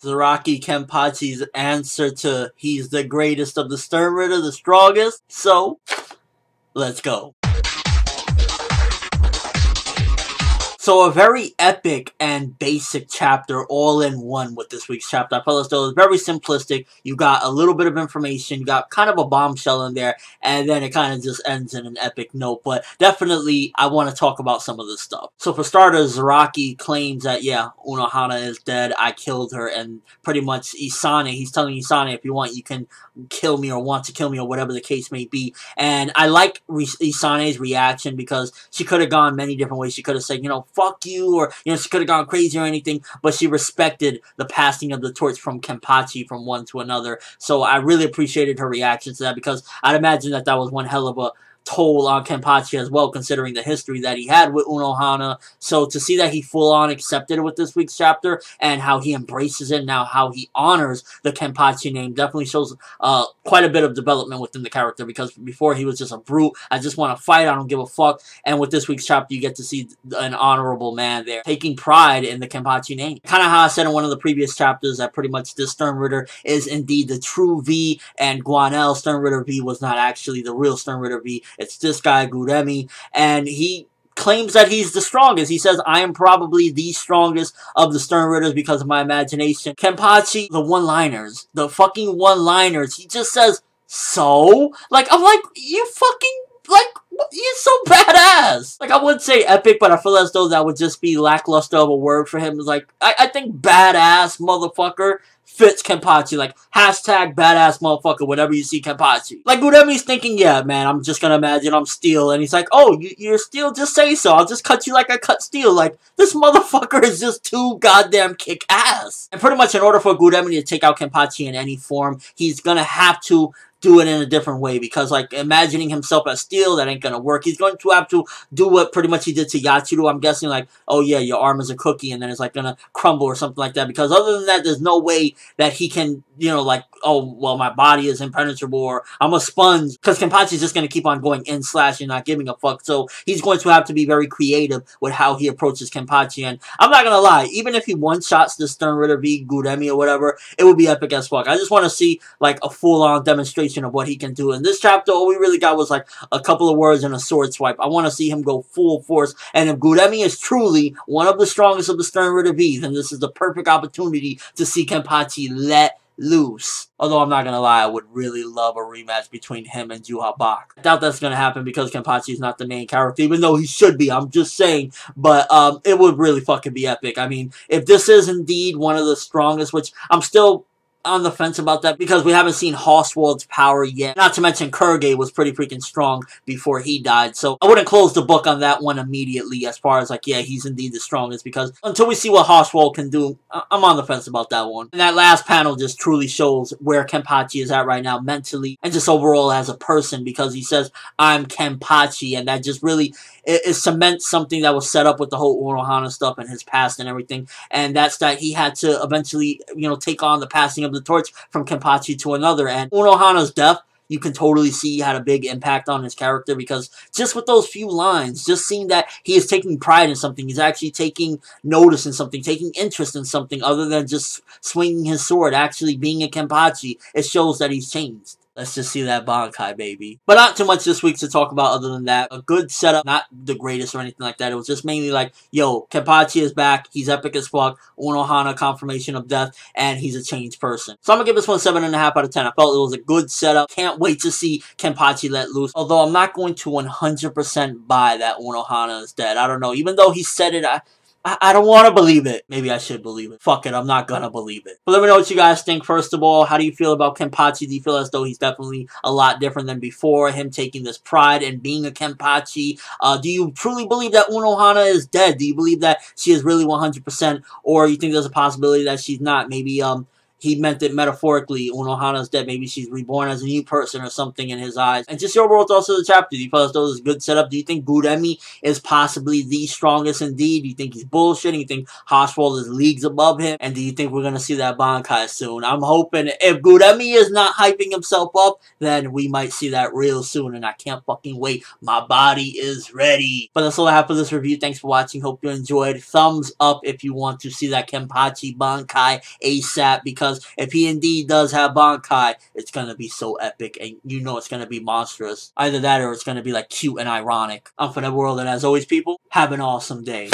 Zaraki Kenpachi's answer to he's the greatest of the Stern Ritter, the strongest. So, let's go. So a very epic and basic chapter all in one with this week's chapter. I felt as though it was very simplistic. You got a little bit of information, you got kind of a bombshell in there, and then it kind of just ends in an epic note. But definitely, I want to talk about some of this stuff. So for starters, Zaraki claims that, yeah, Unohana is dead, I killed her, and pretty much Isane, he's telling Isane, if you want, you can kill me or want to kill me or whatever the case may be. And I like Isane's reaction because she could have gone many different ways. She could have said, you know, fuck you, or, you know, she could have gone crazy or anything, but she respected the passing of the torch from Kenpachi from one to another. So I really appreciated her reaction to that, because I'd imagine that that was one hell of a toll on Kenpachi as well, considering the history that he had with Unohana. So to see that he full-on accepted it with this week's chapter, and how he embraces it, now how he honors the Kenpachi name, definitely shows quite a bit of development within the character, because before he was just a brute, I just want to fight, I don't give a fuck, and with this week's chapter you get to see an honorable man there, taking pride in the Kenpachi name. Kind of how I said in one of the previous chapters, that pretty much this Stern Ritter is indeed the true V, and Guanel Stern Ritter V was not actually the real Stern Ritter V. It's this guy, Guremi, and he claims that he's the strongest. He says, I am probably the strongest of the Stern Ritters because of my imagination. Kenpachi, the one-liners, the fucking one-liners, he just says, so? Like, I'm like, you fucking, like, you're so badass. Like, I wouldn't say epic, but I feel as though that would just be lackluster of a word for him. It's like, I think badass motherfucker fits Kenpachi. Like, hashtag badass motherfucker whenever you see Kenpachi. Like, Guremi's thinking, yeah, man, I'm just gonna imagine I'm steel. And he's like, oh, you're steel? Just say so. I'll just cut you like I cut steel. Like, this motherfucker is just too goddamn kick-ass. And pretty much in order for Guremi to take out Kenpachi in any form, he's gonna have to do it in a different way, because, like, imagining himself as steel, that ain't gonna work. He's going to have to do what pretty much he did to Yachiru. I'm guessing, like, oh yeah, your arm is a cookie, and then it's, like, gonna crumble or something like that, because other than that, there's no way that he can, you know, like, oh, well, my body is impenetrable, or I'm a sponge, because Kenpachi's just gonna keep on going in slash and not giving a fuck. So he's going to have to be very creative with how he approaches Kenpachi, and I'm not gonna lie, even if he one-shots the Stern Ritter V, Guremi or whatever, it would be epic as fuck. I just want to see, like, a full-on demonstration of what he can do. In this chapter, all we really got was like a couple of words and a sword swipe. I want to see him go full force, and if Guremi is truly one of the strongest of the Stern Ritter V, then this is the perfect opportunity to see Kenpachi let loose. Although I'm not gonna lie, I would really love a rematch between him and Juha Bach. I doubt that's gonna happen because Kenpachi is not the main character, even though he should be. I'm just saying, but it would really fucking be epic. I mean, if this is indeed one of the strongest, which I'm still on the fence about that, because we haven't seen Hosswald's power yet. Not to mention Kurge was pretty freaking strong before he died, so I wouldn't close the book on that one immediately as far as like, yeah, he's indeed the strongest, because until we see what Hosswald can do, I'm on the fence about that one. And that last panel just truly shows where Kenpachi is at right now mentally and just overall as a person, because he says, I'm Kenpachi, and that just really it cements something that was set up with the whole Unohana stuff and his past and everything, and that's that he had to eventually, you know, take on the passing of the torch from Kenpachi to another, and Unohana's death, you can totally see had a big impact on his character, because just with those few lines, just seeing that he is taking pride in something, he's actually taking notice in something, taking interest in something other than just swinging his sword, actually being a Kenpachi, it shows that he's changed. Let's just see that Bankai, baby. But not too much this week to talk about other than that. A good setup, not the greatest or anything like that. It was just mainly like, yo, Kenpachi is back, he's epic as fuck, Unohana confirmation of death, and he's a changed person. So I'm gonna give this one 7.5 out of 10. I felt it was a good setup. Can't wait to see Kenpachi let loose. Although I'm not going to 100% buy that Unohana is dead. I don't know. Even though he said it, I don't want to believe it. Maybe I should believe it. Fuck it, I'm not gonna believe it. But let me know what you guys think. First of all, how do you feel about Kenpachi? Do you feel as though he's definitely a lot different than before? Him taking this pride in being a Kenpachi? Do you truly believe that Unohana is dead? Do you believe that she is really 100%? Or you think there's a possibility that she's not? Maybe, he meant it metaphorically. Unohana's dead. Maybe she's reborn as a new person or something in his eyes. And just your overall thoughts of the chapter. Do you feel as though this is a good setup? Do you think Guremi is possibly the strongest indeed? Do you think he's bullshitting? You think Hoshworld is leagues above him? And do you think we're going to see that Bankai soon? I'm hoping if Guremi is not hyping himself up, then we might see that real soon. And I can't fucking wait. My body is ready. But that's all I have for this review. Thanks for watching. Hope you enjoyed. Thumbs up if you want to see that Kenpachi Bankai ASAP, because if he indeed does have Bankai, it's gonna be so epic, and you know it's gonna be monstrous. Either that or it's gonna be like cute and ironic. I'm ForneverWorld, and as always, people, have an awesome day.